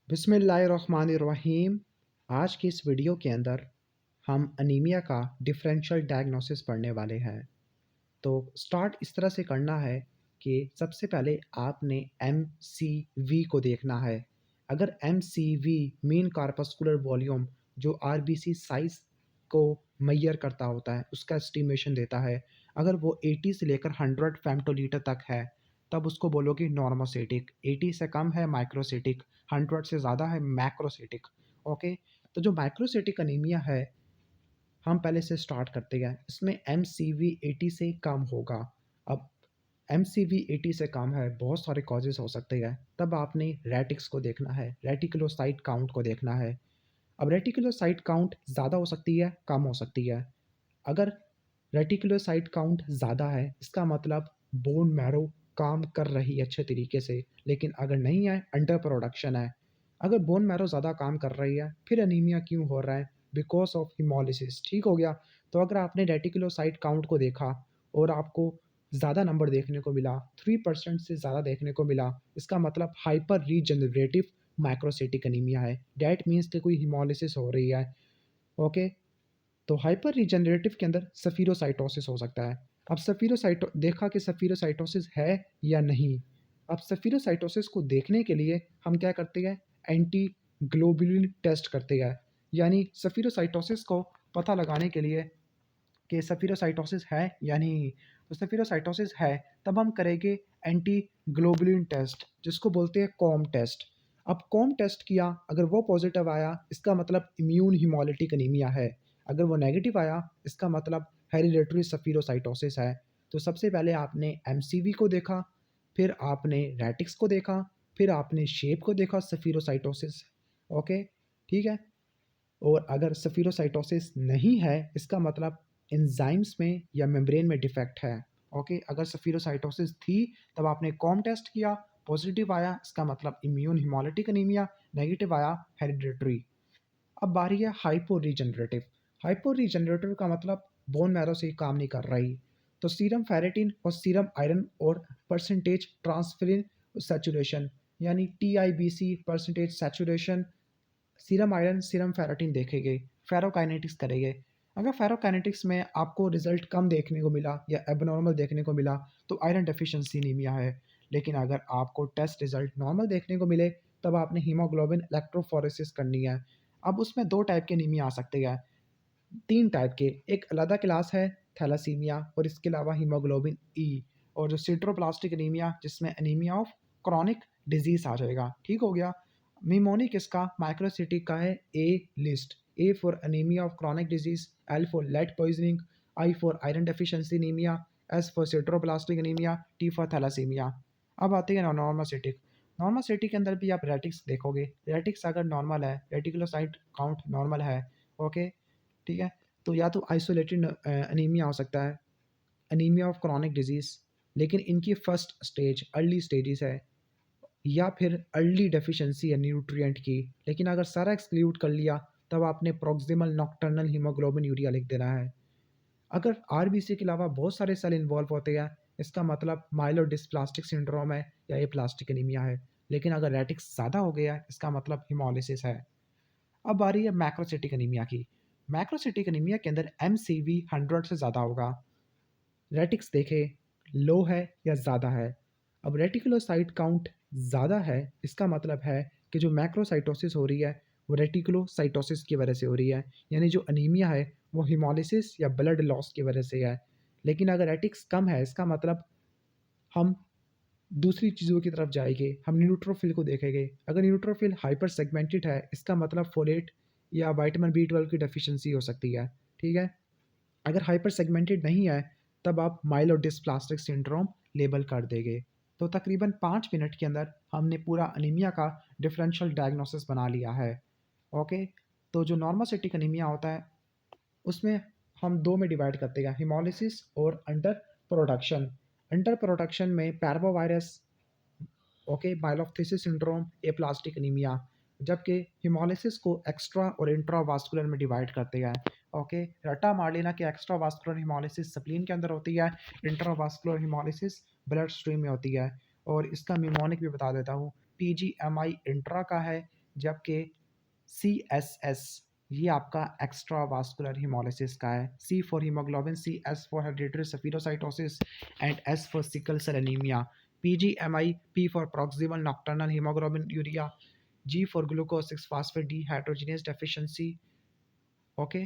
बिस्मिल्लाहिर्रहमानिर्रहीम। आज की इस वीडियो के अंदर हम अनीमिया का डिफरेंशियल डायग्नोसिस पढ़ने वाले हैं। तो स्टार्ट इस तरह से करना है कि सबसे पहले आपने एमसीवी को देखना है। अगर एमसीवी मीन कार्पस्कुलर वॉल्यूम जो आरबीसी साइज को मेजर करता होता है उसका एस्टिमेशन देता है, अगर वो 80 से लेकर 100 फेम्टोलीटर तक है तब उसको बोलोगे नॉर्मोसिटिक। 80 से कम है माइक्रोसिटिक, 100 से ज़्यादा है मैक्रोसिटिक। ओके, तो जो माइक्रोसिटिक अनीमिया है हम पहले से स्टार्ट करते हैं। इसमें एम सी वी 80 से कम होगा। अब एम सी वी 80 से कम है, बहुत सारे कॉजेज हो सकते हैं। तब आपने रेटिक्स को देखना है, रेटिकुलोसाइट काउंट को देखना है। अब रेटिकुलोसाइट काउंट ज़्यादा हो सकती है, कम हो सकती है। अगर रेटिकुलोसाइट काउंट ज़्यादा है इसका मतलब बोन मैरो काम कर रही है अच्छे तरीके से, लेकिन अगर नहीं है अंडर प्रोडक्शन है। अगर बोन मैरो ज़्यादा काम कर रही है फिर अनीमिया क्यों हो रहा है? Because of haemolysis. ठीक हो गया। तो अगर आपने रेटिकुलोसाइट काउंट को देखा और आपको ज़्यादा नंबर देखने को मिला, 3% से ज़्यादा देखने को मिला, इसका मतलब हाइपर रीजनरेटिव माइक्रोसिटिक अनीमिया है। डैट मीन्स कि कोई हिमोलिसिस हो रही है। ओके, तो हाइपर रीजनरेटिव के अंदर सफीरोसाइटोसिस हो सकता है। अब सफीरोसाइटो देखा कि सफीरोसाइटोसिस है या नहीं। अब सफीरोसाइटोसिस को देखने के लिए हम क्या करते हैं? एंटी ग्लोबुलिन टेस्ट करते हैं। यानी सफीरोसाइटोसिस को पता लगाने के लिए कि सफीरोसाइटोसिस है या नहीं। तो सफीरोसाइटोसिस है तब हम करेंगे एंटी ग्लोबुलिन टेस्ट, जिसको बोलते हैं कॉम टेस्ट। अब कॉम टेस्ट किया, अगर वो पॉजिटिव आया इसका मतलब इम्यून हिमोलिटिक अनीमिया है। अगर वो नेगेटिव आया इसका मतलब हेरिडेटरी सफीरोसाइटोसिस है। तो सबसे पहले आपने एमसीवी को देखा, फिर आपने रेटिक्स को देखा, फिर आपने शेप को देखा सफीरोसाइटोसिस। ओके, ठीक है। और अगर सफीरोसाइटोसिस नहीं है इसका मतलब एंजाइम्स में या मेम्ब्रेन में डिफेक्ट है। ओके, अगर सफीरोसाइटोसिस थी तब आपने कॉम टेस्ट किया, पॉजिटिव आया इसका मतलब इम्यून हिमोलिटिक अनीमिया, नेगेटिव आया हेरिडिटरी। अब बारी है हाइपो रीजनरेटिव। हाइपो रीजनरेटिव का मतलब बोन मैरो से काम नहीं कर रही। तो सीरम फेरेटिन और सीरम आयरन और परसेंटेज ट्रांसफेरिन सैचुरेशन, यानी TIBC percentage saturation, serum iron serum ferritin देखेंगे, फेरोकाइनेटिक्स करेंगे। अगर फेरोकाइनेटिक्स में आपको रिजल्ट कम देखने को मिला या एबनॉर्मल देखने को मिला तो आयरन डेफिशिएंसी एनीमिया है। लेकिन अगर आपको टेस्ट रिजल्ट नॉर्मल देखने को मिले तब आपने हीमोग्लोबिन इलेक्ट्रोफोरेसिस करनी है। अब उसमें दो टाइप के एनीमिया आ सकते हैं, तीन टाइप के। एक अलग क्लास है थैलासीमिया, और इसके अलावा हीमोग्लोबिन ई, और जो सिट्रोप्लास्टिक एनीमिया जिसमें एनीमिया ऑफ क्रॉनिक डिजीज आ जाएगा। ठीक हो गया। निमोनिक इसका माइक्रोसिटिक का है A list. A for anaemia of chronic disease, L for lead poisoning, I for iron deficiency anaemia, S for sideroblastic anaemia, T for thalassaemia. अब आते हैं नॉर्मोसिटिक। नॉर्मोसिटिक के अंदर भी आप रेटिक्स देखोगे। रेटिक्स अगर नॉर्मल है, रेटिकुलोसाइट काउंट नॉर्मल है, ओके, ठीक है, तो या तो आइसोलेटेड अनीमिया हो सकता है, अनीमिया ऑफ क्रॉनिक डिजीज, लेकिन इनकी फर्स्ट स्टेज अर्ली स्टेजेस है, या फिर अर्ली डेफिशिएंसी है न्यूट्रिएंट की। लेकिन अगर सारा एक्सक्लूड कर लिया तब आपने प्रोक्सिमल नॉक्टर्नल हीमोग्लोबिन यूरिया लिख देना है। अगर आरबीसी के अलावा बहुत सारे सेल इन्वॉल्व होते हैं इसका मतलब माइलोडिस्प्लास्टिक सिंड्रोम है या ए प्लास्टिक एनीमिया है। लेकिन अगर रेटिक्स ज़्यादा हो गया इसका मतलब हिमोलिसिस है। अब आ रही है मैक्रोसिटिक एनीमिया की। मैक्रोसिटिक एनीमिया के अंदर एम सी वी 100 से ज़्यादा होगा। रेटिक्स देखें लो है या ज़्यादा है। अब रेटिकुलोसाइट काउंट ज़्यादा है इसका मतलब है कि जो मैक्रोसाइटोसिस हो रही है वो रेटिकुलोसाइटोसिस की वजह से हो रही है, यानी जो अनीमिया है वो हिमोलिसिस या ब्लड लॉस की वजह से है। लेकिन अगर रेटिक्स कम है इसका मतलब हम दूसरी चीज़ों की तरफ जाएंगे, हम न्यूट्रोफिल को देखेंगे। अगर न्यूट्रोफिल हाइपर सेगमेंटेड है इसका मतलब फोलेट या विटामिन बी 12 की डेफिशिएंसी हो सकती है। ठीक है। अगर हाइपर सेगमेंटेड नहीं है तब आप माइलोडिस्प्लास्टिक सिंड्रोम लेबल कर देंगे। तो तकरीबन 5 मिनट के अंदर हमने पूरा अनीमिया का डिफरेंशियल डायग्नोसिस बना लिया है। ओके, तो जो नॉर्मोसिटिक अनीमिया होता है उसमें हम दो में डिवाइड करते हैं, हिमोलिसिस और अंडर प्रोडक्शन। अंडर प्रोडक्शन में पैरवोवायरस, ओके, माइलोप्थिसिस सिंड्रोम, एप्लास्टिक एनीमिया। जबकि हिमोलिसिस को एक्स्ट्रा और इंट्रावास्कुलर में डिवाइड करते हैं। ओके, रट्टा मार लेना कि एक्स्ट्रावास्कुलर हिमोलिसिस स्प्लीन के अंदर होती है, इंट्रावास्कुलर हिमोलिसिस ब्लड स्ट्रीम में होती है। और इसका निमोनिक भी बता देता हूँ, पीजीएमआई इंट्रा का है, जबकि CSS ये आपका एक्स्ट्रा वास्कुलर हिमोलिसिस का है। C for haemoglobin, CS for hereditary spherocytosis and S for sickle cell anaemia. PGMI, P for proximal nocturnal haemoglobinuria, G for glucose 6 phosphate dehydrogenase deficiency. Okay,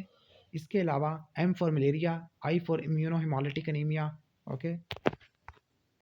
इसके अलावा M for malaria, I for immuno haemolytic anaemia. Okay,